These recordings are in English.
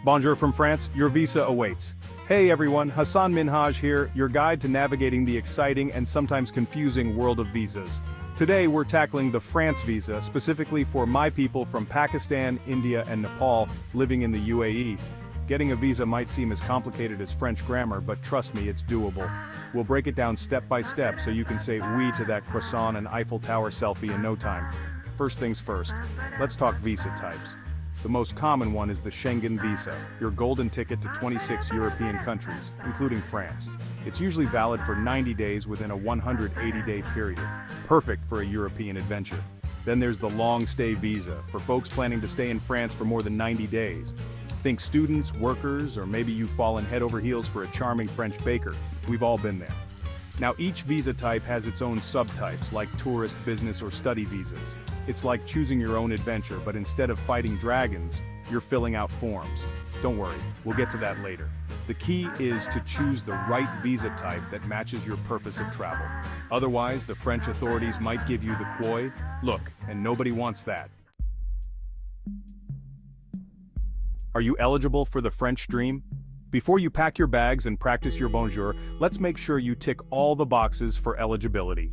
Bonjour from France, your visa awaits. Hey everyone, Hassan Minhaj here, your guide to navigating the exciting and sometimes confusing world of visas. Today we're tackling the France visa, specifically for my people from Pakistan, India, and Nepal living in the UAE. Getting a visa might seem as complicated as French grammar, but trust me, it's doable. We'll break it down step by step so you can say oui to that croissant and Eiffel Tower selfie in no time. First things first, let's talk visa types. The most common one is the Schengen visa, your golden ticket to 26 European countries, including France. It's usually valid for 90 days within a 180-day period, perfect for a European adventure. Then there's the long-stay visa, for folks planning to stay in France for more than 90 days. Think students, workers, or maybe you've fallen head over heels for a charming French baker. We've all been there. Now each visa type has its own subtypes, like tourist, business, or study visas. It's like choosing your own adventure, but instead of fighting dragons, you're filling out forms. Don't worry, we'll get to that later. The key is to choose the right visa type that matches your purpose of travel. Otherwise, the French authorities might give you the coy look, and nobody wants that. Are you eligible for the French dream? Before you pack your bags and practice your bonjour, let's make sure you tick all the boxes for eligibility.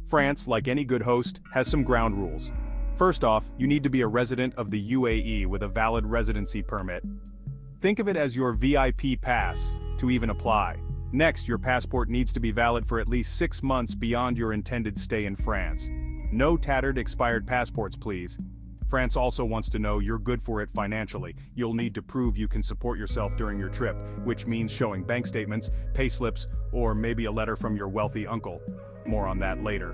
France, like any good host, has some ground rules. First off, you need to be a resident of the UAE with a valid residency permit. Think of it as your VIP pass to even apply. Next, your passport needs to be valid for at least 6 months beyond your intended stay in France. No tattered, expired passports, please. France also wants to know you're good for it financially. You'll need to prove you can support yourself during your trip, which means showing bank statements, pay slips, or maybe a letter from your wealthy uncle. More on that later.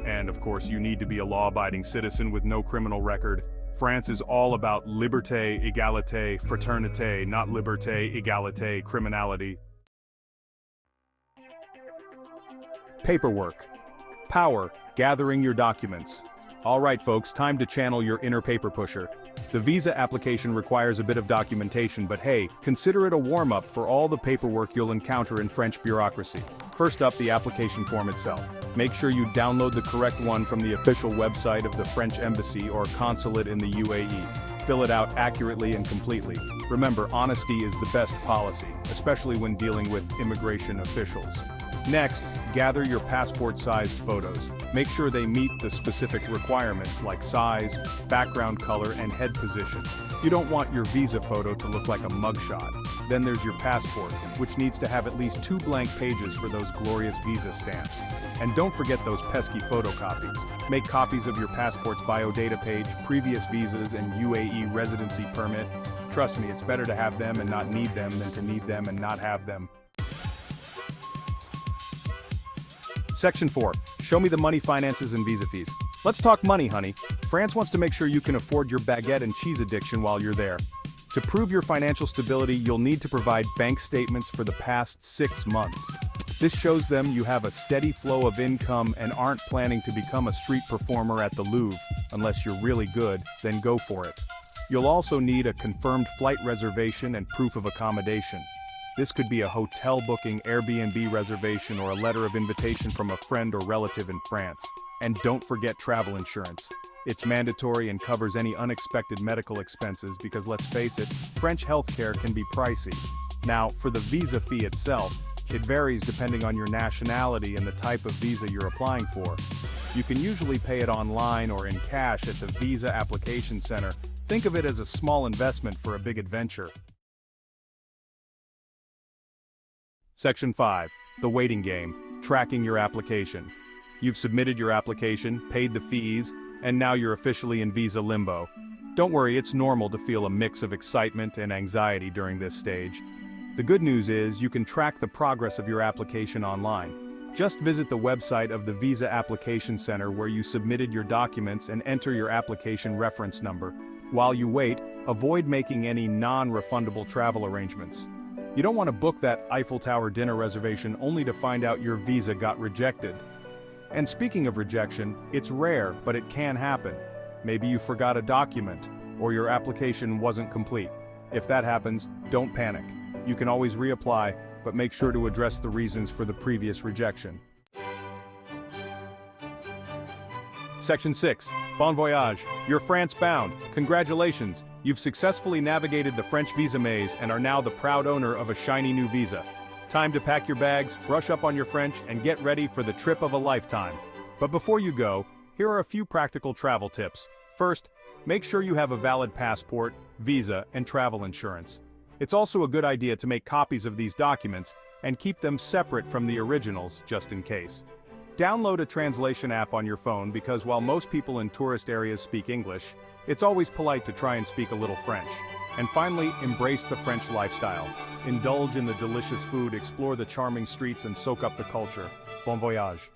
And of course, you need to be a law-abiding citizen with no criminal record. France is all about liberté, égalité, fraternité, not liberté, égalité, criminality. Paperwork. Power, gathering your documents. All right folks, time to channel your inner paper pusher. The visa application requires a bit of documentation, but hey, consider it a warm-up for all the paperwork you'll encounter in French bureaucracy. First up, the application form itself. Make sure you download the correct one from the official website of the French embassy or consulate in the UAE. Fill it out accurately and completely. Remember, honesty is the best policy, especially when dealing with immigration officials. Next, gather your passport-sized photos. Make sure they meet the specific requirements like size, background color, and head position. You don't want your visa photo to look like a mugshot. Then there's your passport, which needs to have at least 2 blank pages for those glorious visa stamps. And don't forget those pesky photocopies. Make copies of your passport's biodata page, previous visas, and UAE residency permit. Trust me, it's better to have them and not need them than to need them and not have them. Section 4. Show me the money, finances, and visa fees. Let's talk money, honey. France wants to make sure you can afford your baguette and cheese addiction while you're there. To prove your financial stability, you'll need to provide bank statements for the past 6 months. This shows them you have a steady flow of income and aren't planning to become a street performer at the Louvre. Unless you're really good, then go for it. You'll also need a confirmed flight reservation and proof of accommodation. This could be a hotel booking, Airbnb reservation, or a letter of invitation from a friend or relative in France. And don't forget travel insurance. It's mandatory and covers any unexpected medical expenses because let's face it, French healthcare can be pricey. Now, for the visa fee itself, it varies depending on your nationality and the type of visa you're applying for. You can usually pay it online or in cash at the Visa Application Center. Think of it as a small investment for a big adventure. Section 5. The waiting game. Tracking your application. You've submitted your application, paid the fees, and now you're officially in visa limbo. Don't worry, it's normal to feel a mix of excitement and anxiety during this stage. The good news is you can track the progress of your application online. Just visit the website of the Visa Application Center where you submitted your documents and enter your application reference number. While you wait, avoid making any non-refundable travel arrangements. You don't want to book that Eiffel Tower dinner reservation only to find out your visa got rejected. And speaking of rejection, it's rare, but it can happen. Maybe you forgot a document, or your application wasn't complete. If that happens, don't panic. You can always reapply, but make sure to address the reasons for the previous rejection. Section 6. Bon voyage. You're France-bound. Congratulations. You've successfully navigated the French visa maze and are now the proud owner of a shiny new visa. Time to pack your bags, brush up on your French, and get ready for the trip of a lifetime. But before you go, here are a few practical travel tips. First, make sure you have a valid passport, visa, and travel insurance. It's also a good idea to make copies of these documents and keep them separate from the originals just in case. Download a translation app on your phone because while most people in tourist areas speak English, it's always polite to try and speak a little French. And finally, embrace the French lifestyle. Indulge in the delicious food, explore the charming streets, and soak up the culture. Bon voyage.